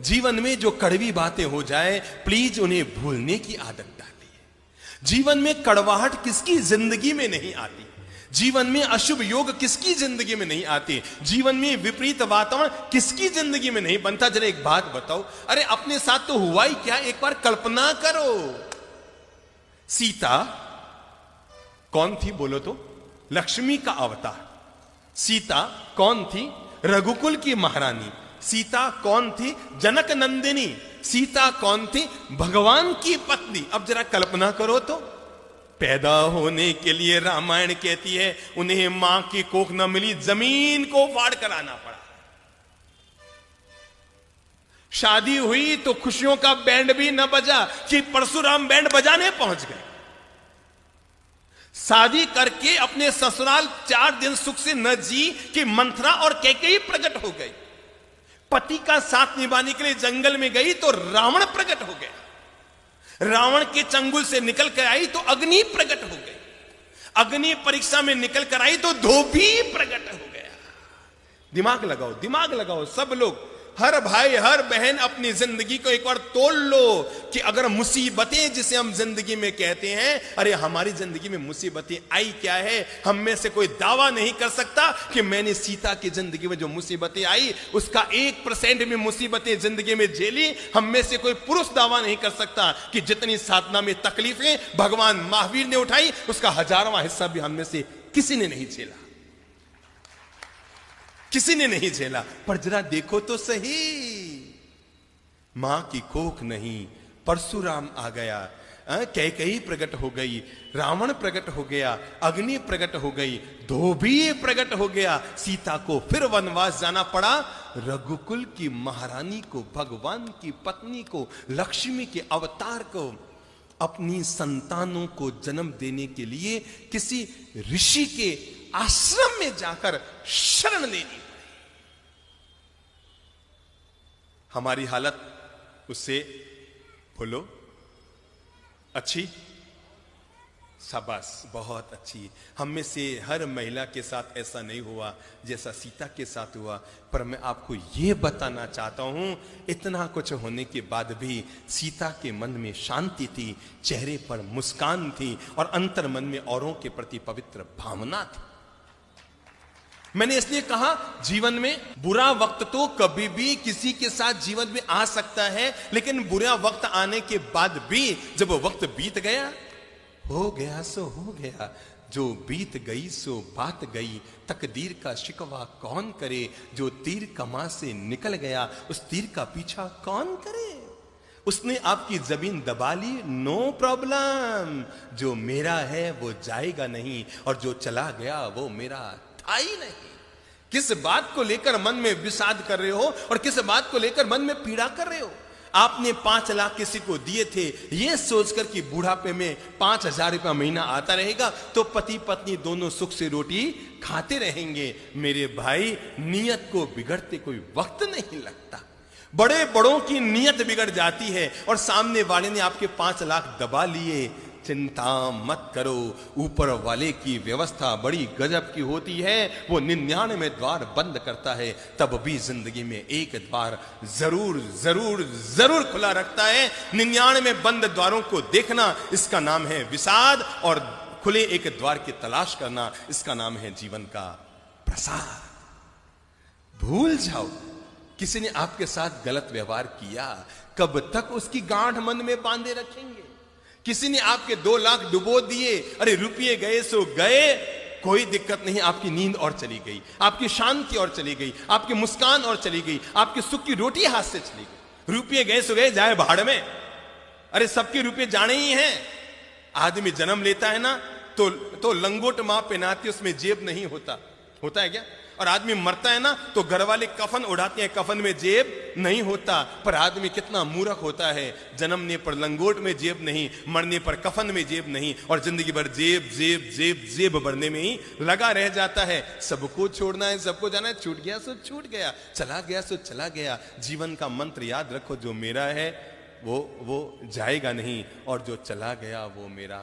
जीवन में जो कड़वी बातें हो जाए प्लीज उन्हें भूलने की आदत डालिए। जीवन में कड़वाहट किसकी जिंदगी में नहीं आती, जीवन में अशुभ योग किसकी जिंदगी में नहीं आते, जीवन में विपरीत वातावरण किसकी जिंदगी में नहीं बनता। जरा एक बात बताओ, अरे अपने साथ तो हुआ ही क्या, एक बार कल्पना करो। सीता कौन थी बोलो तो? लक्ष्मी का अवतार। सीता कौन थी? रघुकुल की महारानी। सीता कौन थी? जनक नंदिनी। सीता कौन थी? भगवान की पत्नी। अब जरा कल्पना करो तो, पैदा होने के लिए रामायण कहती है उन्हें मां की कोख न मिली, जमीन को फाड़ कर आना पड़ा। शादी हुई तो खुशियों का बैंड भी न बजा कि परशुराम बैंड बजाने पहुंच गए। शादी करके अपने ससुराल 4 दिन सुख से न जी कि मंथरा और कैकेयी प्रकट हो गई। पति का साथ निभाने के लिए जंगल में गई तो रावण प्रकट हो गया। रावण के चंगुल से निकल कर आई तो अग्नि प्रकट हो गई। अग्नि परीक्षा में निकल कर आई तो धोबी प्रकट हो गया। दिमाग लगाओ, दिमाग लगाओ सब लोग, हर भाई हर बहन अपनी जिंदगी को एक बार तोल लो कि अगर मुसीबतें जिसे हम जिंदगी में कहते हैं, अरे हमारी जिंदगी में मुसीबतें आई क्या है। हम में से कोई दावा नहीं कर सकता कि मैंने सीता की जिंदगी में जो मुसीबतें आई उसका 1% भी मुसीबतें जिंदगी में झेली। हम में से कोई पुरुष दावा नहीं कर सकता कि जितनी साधना में तकलीफें भगवान महावीर ने उठाई उसका 1000वां हिस्सा भी हम में से किसी ने नहीं झेला, किसी ने नहीं झेला। पर जरा देखो तो सही, मां की कोख नहीं, परशुराम आ गया, कैकेयी प्रकट हो गई, रावण प्रकट हो गया, अग्नि प्रकट हो गई, धोबी प्रकट हो गया। सीता को फिर वनवास जाना पड़ा। रघुकुल की महारानी को, भगवान की पत्नी को, लक्ष्मी के अवतार को अपनी संतानों को जन्म देने के लिए किसी ऋषि के आश्रम में जाकर शरण लेनी पड़ी। हमारी हालत उससे बोलो अच्छी? शाबाश, बहुत अच्छी। हम में से हर महिला के साथ ऐसा नहीं हुआ जैसा सीता के साथ हुआ। पर मैं आपको यह बताना चाहता हूं, इतना कुछ होने के बाद भी सीता के मन में शांति थी, चेहरे पर मुस्कान थी और अंतर मन में औरों के प्रति पवित्र भावना थी। मैंने इसलिए कहा, जीवन में बुरा वक्त तो कभी भी किसी के साथ जीवन में आ सकता है, लेकिन बुरा वक्त आने के बाद भी जब वो वक्त बीत गया, हो गया सो हो गया, जो बीत गई सो बात गई, तकदीर का शिकवा कौन करे, जो तीर कमा से निकल गया उस तीर का पीछा कौन करे। उसने आपकी जमीन दबा ली, नो प्रॉब्लम, जो मेरा है वो जाएगा नहीं और जो चला गया वो मेरा था ही नहीं। किस बात को लेकर मन में विषाद कर रहे हो और किस बात को लेकर मन में पीड़ा कर रहे हो। आपने 5 लाख किसी को दिए थे ये सोचकर कि बुढ़ापे में 5000 रुपया महीना आता रहेगा तो पति पत्नी दोनों सुख से रोटी खाते रहेंगे। मेरे भाई, नियत को बिगड़ते कोई वक्त नहीं लगता। बड़े बड़ों की नियत बिगड़ जाती है और सामने वाले ने आपके 5 लाख दबा लिए। चिंता मत करो, ऊपर वाले की व्यवस्था बड़ी गजब की होती है। वो 99 द्वार बंद करता है, तब भी जिंदगी में एक द्वार जरूर जरूर जरूर खुला रखता है। 99 बंद द्वारों को देखना, इसका नाम है विषाद, और खुले एक द्वार की तलाश करना, इसका नाम है जीवन का प्रसाद। भूल जाओ, किसी ने आपके साथ गलत व्यवहार किया, कब तक उसकी गांठ मन में बांधे रखेंगे। किसी ने आपके 2 लाख डुबो दिए, अरे रुपये गए सो गए, कोई दिक्कत नहीं, आपकी नींद और चली गई, आपकी शांति और चली गई, आपकी मुस्कान और चली गई, आपकी सुख की रोटी हाथ से चली गई। रुपये गए सो गए, जाए भाड़ में। अरे सबके रुपये जाने ही हैं। आदमी जन्म लेता है ना तो लंगोट मां पहनाती, उसमें जेब नहीं होता, होता है क्या? और आदमी मरता है ना तो घर वाले कफन उड़ाते हैं, कफन में जेब नहीं होता। पर आदमी कितना मूर्ख होता है, जन्मने पर लंगोट में जेब नहीं, मरने पर कफन में जेब नहीं, और जिंदगी भर जेब जेब जेब जेब भरने में ही लगा रह जाता है। सबको छोड़ना है, सबको जाना है, छूट गया सो छूट गया, चला गया सो चला गया। जीवन का मंत्र याद रखो, जो मेरा है वो जाएगा नहीं, और जो चला गया वो मेरा